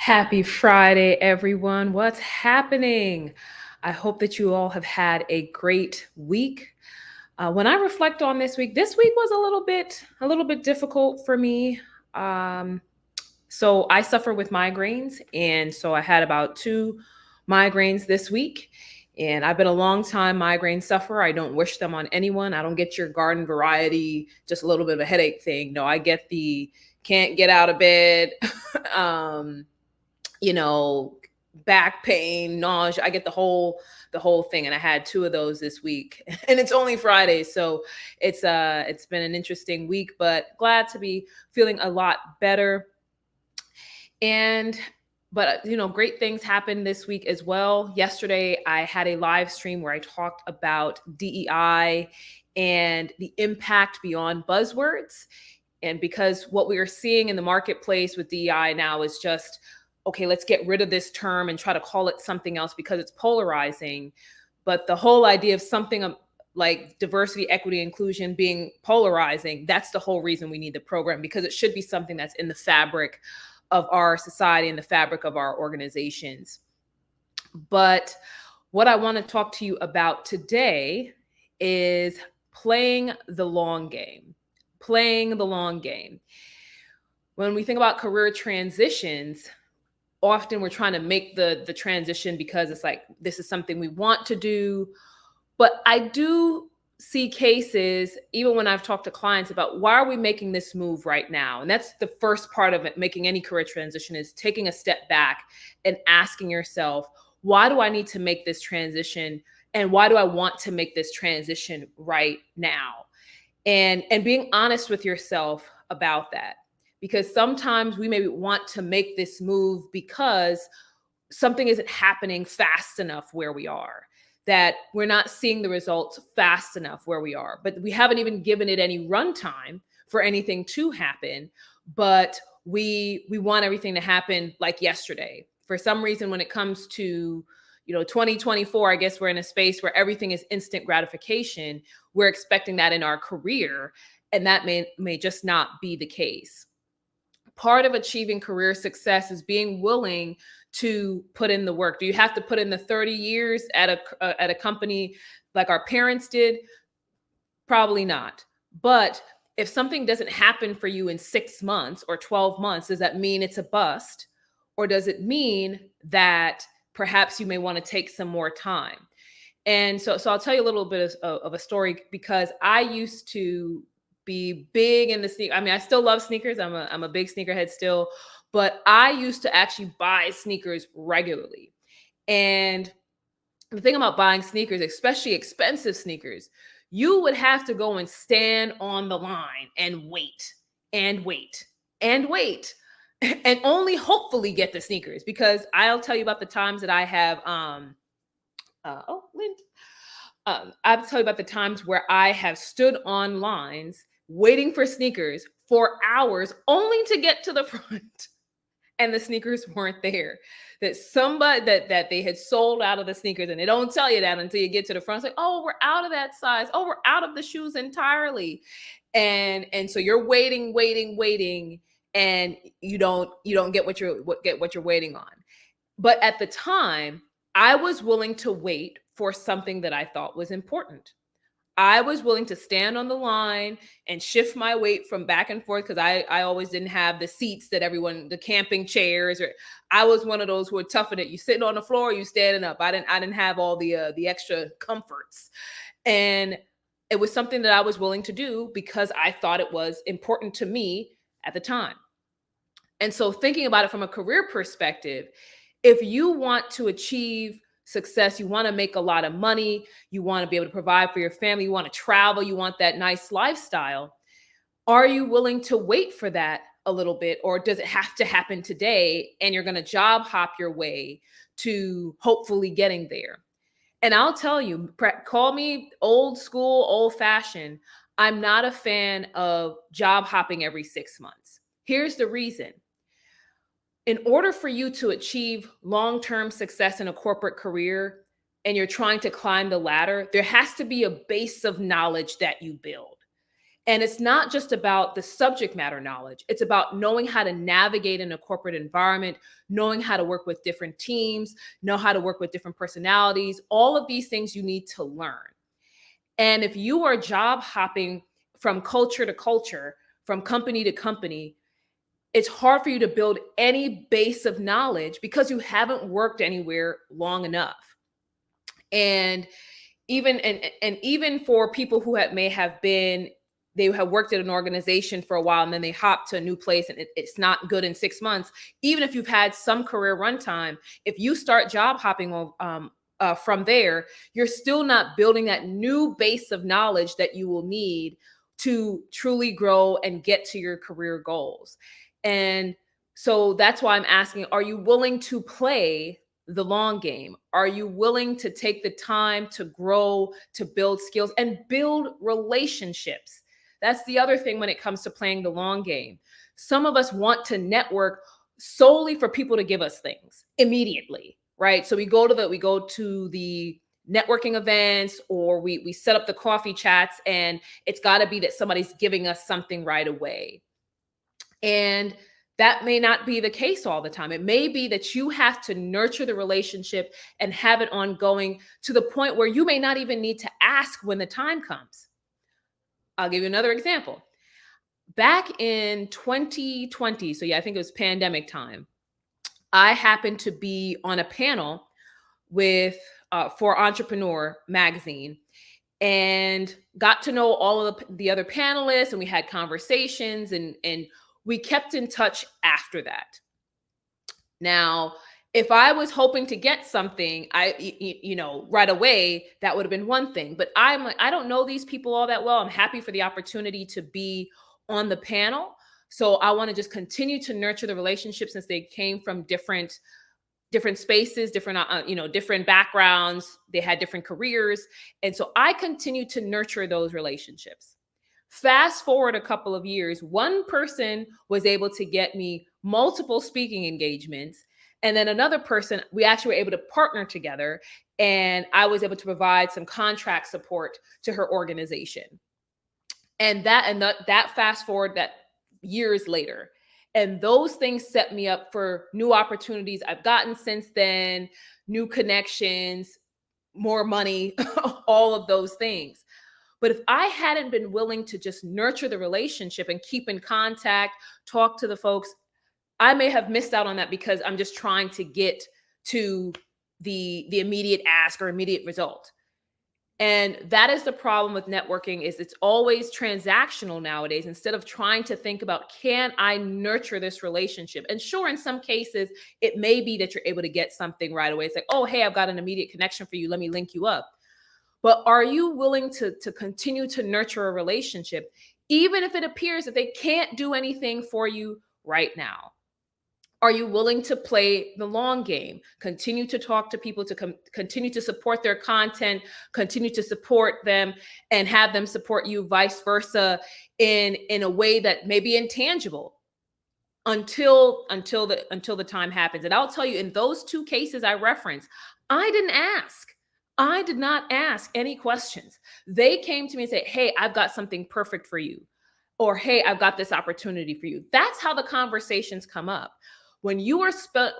Happy Friday, everyone. What's happening? I hope that you all have had a great week. When I reflect on this week was a little bit difficult for me. Um, so I suffer with migraines, and so I had about two migraines this week. And I've been a long time migraine sufferer. I don't wish them on anyone. I don't get your garden variety, just a little bit of a headache thing. No, I get the can't get out of bed. um, you know, back pain, nausea. I get the whole thing, and I had two of those this week, and it's only Friday, so it's been an interesting week, but glad to be feeling a lot better. And but great things happened this week as well. Yesterday, I had a live stream where I talked about DEI and the impact beyond buzzwords. And because what we are seeing in the marketplace with DEI now is just, okay, let's get rid of this term and try to call it something else because it's polarizing. But the whole idea of something like diversity, equity, inclusion being polarizing, that's the whole reason we need the program, because it should be something that's in the fabric of our society and the fabric of our organizations. But what I want to talk to you about today is playing the long game. Playing the long game. When we think about career transitions, often we're trying to make the transition because it's like this is something we want to do. But I do see cases, even when I've talked to clients, about why are we making this move right now? And that's the first part of it, making any career transition, is taking a step back and asking yourself, why do I need to make this transition? And why do I want to make this transition right now? And being honest with yourself about that. Because sometimes we maybe want to make this move because something isn't happening fast enough where we are, that we're not seeing the results fast enough where we are, but we haven't even given it any runtime for anything to happen. But we want everything to happen like yesterday. For some reason, when it comes to 2024, I guess we're in a space where everything is instant gratification. We're expecting that in our career, and that may just not be the case. Part of achieving career success is being willing to put in the work. Do you have to put in the 30 years at a company like our parents did? Probably not. But if something doesn't happen for you in 6 months or 12 months, does that mean it's a bust? Or does it mean that perhaps you may want to take some more time? And so I'll tell you a little bit of a story, because I used to be big in the sneaker. I mean, I still love sneakers. I'm a big sneakerhead still, but I used to actually buy sneakers regularly. And the thing about buying sneakers, especially expensive sneakers, you would have to go and stand on the line and wait and wait and wait and only hopefully get the sneakers. Because I'll tell you about the times that I have Lynn. I'll tell you about the times where I have stood on lines waiting for sneakers for hours only to get to the front and the sneakers weren't there. That somebody that they had sold out of the sneakers, and they don't tell you that until you get to the front. It's like, oh, we're out of that size. Oh, we're out of the shoes entirely. And so you're waiting, and you don't get what you're waiting on. But at the time, I was willing to wait for something that I thought was important. I was willing to stand on the line and shift my weight from back and forth, because I always didn't have the seats that the camping chairs, or I was one of those who were tough in it. You sitting on the floor, you standing up. I didn't have all the extra comforts. And it was something that I was willing to do because I thought it was important to me at the time. And so thinking about it from a career perspective, if you want to achieve success, you want to make a lot of money, you want to be able to provide for your family, you want to travel, you want that nice lifestyle, are you willing to wait for that a little bit? Or does it have to happen today and you're going to job hop your way to hopefully getting there? And I'll tell you, call me old school, old fashioned, I'm not a fan of job hopping every 6 months. Here's the reason. In order for you to achieve long-term success in a corporate career, and you're trying to climb the ladder, there has to be a base of knowledge that you build. And it's not just about the subject matter knowledge. It's about knowing how to navigate in a corporate environment, knowing how to work with different teams, know how to work with different personalities. All of these things you need to learn. And if you are job hopping from culture to culture, from company to company, it's hard for you to build any base of knowledge because you haven't worked anywhere long enough. And even for people who may have been, they have worked at an organization for a while and then they hop to a new place and it's not good in 6 months. Even if you've had some career runtime, if you start job hopping from there, you're still not building that new base of knowledge that you will need to truly grow and get to your career goals. And so that's why I'm asking, are you willing to play the long game? Are you willing to take the time to grow, to build skills and build relationships? That's the other thing when it comes to playing the long game. Some of us want to network solely for people to give us things immediately, right? So we go to the networking events, or we set up the coffee chats, and it's got to be that somebody's giving us something right away. And that may not be the case all the time. It may be that you have to nurture the relationship and have it ongoing to the point where you may not even need to ask when the time comes. I'll give you another example. Back in 2020, so yeah, I think it was pandemic time, I happened to be on a panel with for Entrepreneur magazine, and got to know all of the other panelists, and we had conversations, and we kept in touch after that. Now, if I was hoping to get something, right away, that would have been one thing. But I'm like, I don't know these people all that well. I'm happy for the opportunity to be on the panel. So I want to just continue to nurture the relationship, since they came from different spaces, different backgrounds. They had different careers. And so I continue to nurture those relationships. Fast forward a couple of years, one person was able to get me multiple speaking engagements. And then another person, we actually were able to partner together, and I was able to provide some contract support to her organization. And that fast forward that years later. And those things set me up for new opportunities I've gotten since then, new connections, more money, all of those things. But if I hadn't been willing to just nurture the relationship and keep in contact, talk to the folks, I may have missed out on that because I'm just trying to get to the immediate ask or immediate result. And that is the problem with networking, is it's always transactional nowadays, instead of trying to think about, can I nurture this relationship? And sure, in some cases, it may be that you're able to get something right away. It's like, oh, hey, I've got an immediate connection for you. Let me link you up. But are you willing to continue to nurture a relationship, even if it appears that they can't do anything for you right now? Are you willing to play the long game? Continue to talk to people, to continue to support their content, continue to support them, and have them support you, vice versa, in a way that may be intangible until the time happens. And I'll tell you, in those two cases I referenced, I didn't ask. I did not ask any questions. They came to me and said, hey, I've got something perfect for you. Or, hey, I've got this opportunity for you. That's how the conversations come up. When you are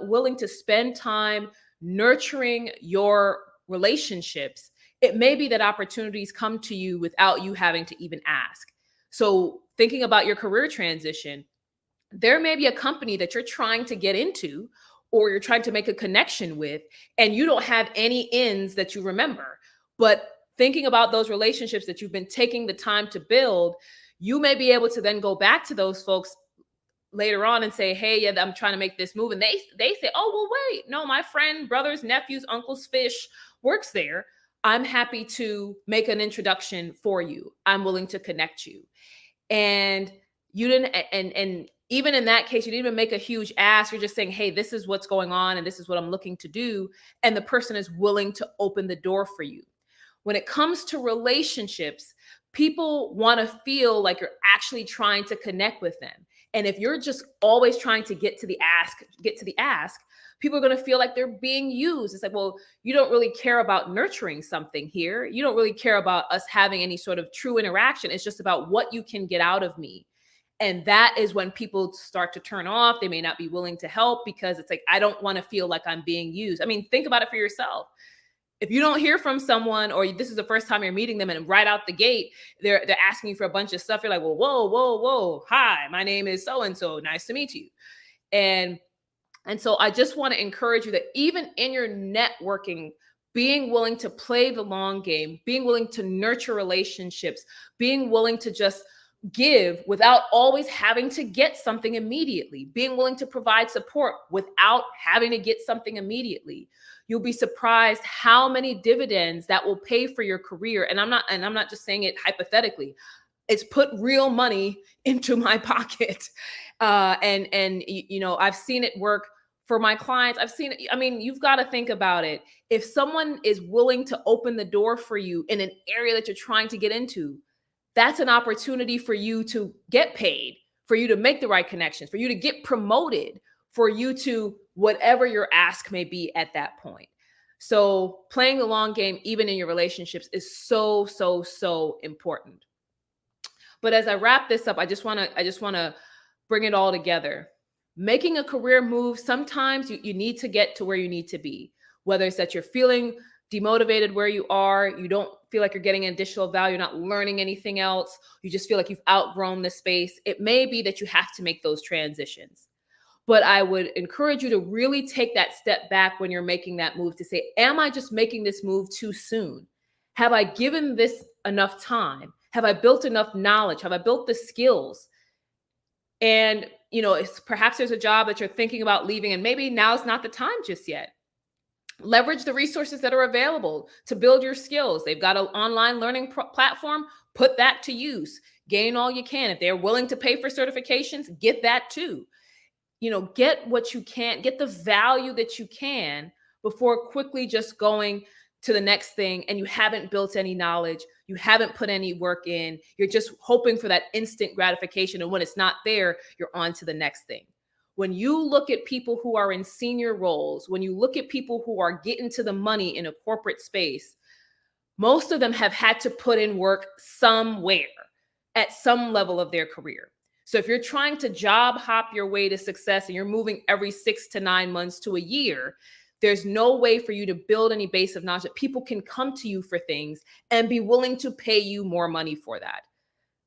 willing to spend time nurturing your relationships, it may be that opportunities come to you without you having to even ask. So thinking about your career transition, there may be a company that you're trying to get into, or you're trying to make a connection with, and you don't have any ins that you remember. But thinking about those relationships that you've been taking the time to build, you may be able to then go back to those folks later on and say, hey, yeah, I'm trying to make this move. And they say, oh, well, wait, no, my friend, brothers, nephews, uncles, fish works there. I'm happy to make an introduction for you. I'm willing to connect you. And you didn't, and even in that case, you didn't even make a huge ask. You're just saying, hey, this is what's going on, and this is what I'm looking to do. And the person is willing to open the door for you. When it comes to relationships, people want to feel like you're actually trying to connect with them. And if you're just always trying to get to the ask, people are going to feel like they're being used. It's like, well, you don't really care about nurturing something here. You don't really care about us having any sort of true interaction. It's just about what you can get out of me. And that is when people start to turn off. They may not be willing to help because it's like, I don't want to feel like I'm being used. I mean, think about it for yourself. If you don't hear from someone, or this is the first time you're meeting them, and right out the gate, they're asking you for a bunch of stuff. You're like, well, whoa. Hi, my name is so-and-so. Nice to meet you. And so I just want to encourage you that even in your networking, being willing to play the long game, being willing to nurture relationships, being willing to just give without always having to get something immediately, being willing to provide support without having to get something immediately. You'll be surprised how many dividends that will pay for your career. And I'm not just saying it hypothetically. It's put real money into my pocket. And I've seen it work for my clients. I've seen it. I mean, you've got to think about it. If someone is willing to open the door for you in an area that you're trying to get into, that's an opportunity for you to get paid, for you to make the right connections, for you to get promoted, for you to whatever your ask may be at that point. So playing the long game, even in your relationships, is so, so, so important. But as I wrap this up, I just want to bring it all together. Making a career move, sometimes you need to get to where you need to be, whether it's that you're feeling demotivated where you are, you don't feel like you're getting additional value, you're not learning anything else, you just feel like you've outgrown the space. It may be that you have to make those transitions. But I would encourage you to really take that step back when you're making that move to say, am I just making this move too soon? Have I given this enough time? Have I built enough knowledge? Have I built the skills? And, perhaps there's a job that you're thinking about leaving, and maybe now's not the time just yet. Leverage the resources that are available to build your skills. They've got an online learning platform. Put that to use. Gain all you can. If they're willing to pay for certifications, get that too. Get what you can, get the value that you can before quickly just going to the next thing, and you haven't built any knowledge, you haven't put any work in, you're just hoping for that instant gratification. And when it's not there, you're on to the next thing. When you look at people who are in senior roles, when you look at people who are getting to the money in a corporate space, most of them have had to put in work somewhere at some level of their career. So if you're trying to job hop your way to success and you're moving every 6 to 9 months to a year, there's no way for you to build any base of knowledge that people can come to you for things and be willing to pay you more money for that.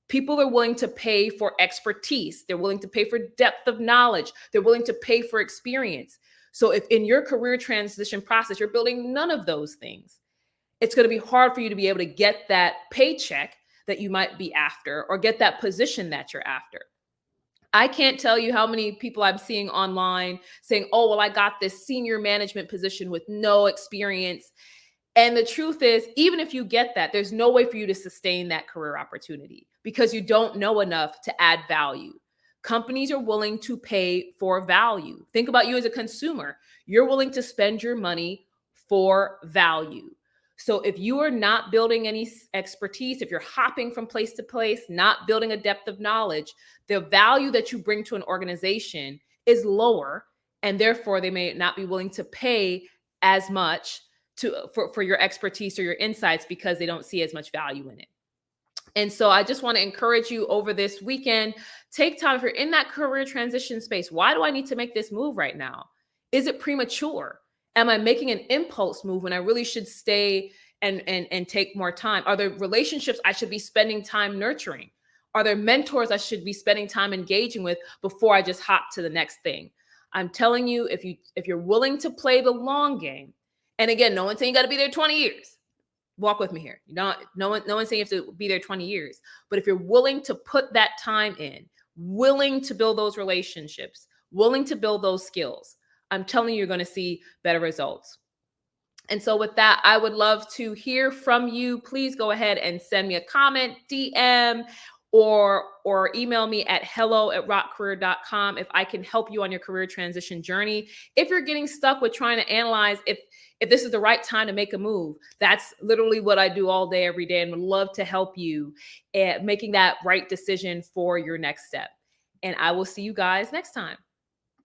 People are willing to pay for expertise. They're willing to pay for depth of knowledge. They're willing to pay for experience. So if in your career transition process, you're building none of those things, it's going to be hard for you to be able to get that paycheck that you might be after, or get that position that you're after. I can't tell you how many people I'm seeing online saying, oh, well, I got this senior management position with no experience. And the truth is, even if you get that, there's no way for you to sustain that career opportunity because you don't know enough to add value. Companies are willing to pay for value. Think about you as a consumer. You're willing to spend your money for value. So if you are not building any expertise, if you're hopping from place to place, not building a depth of knowledge, the value that you bring to an organization is lower, and therefore they may not be willing to pay as much for your expertise or your insights because they don't see as much value in it. And so I just want to encourage you over this weekend, take time. If you're in that career transition space, why do I need to make this move right now? Is it premature? Am I making an impulse move when I really should stay and take more time? Are there relationships I should be spending time nurturing? Are there mentors I should be spending time engaging with before I just hop to the next thing? I'm telling you, if you're willing to play the long game, and again, no one's saying you got to be there 20 years. Walk with me here. No one's saying you have to be there 20 years. But if you're willing to put that time in, willing to build those relationships, willing to build those skills, I'm telling you, you're going to see better results. And so with that, I would love to hear from you. Please go ahead and send me a comment, DM, or email me at hello@rockcareer.com if I can help you on your career transition journey. If you're getting stuck with trying to analyze if this is the right time to make a move, that's literally what I do all day, every day, and would love to help you at making that right decision for your next step. and I will see you guys next time.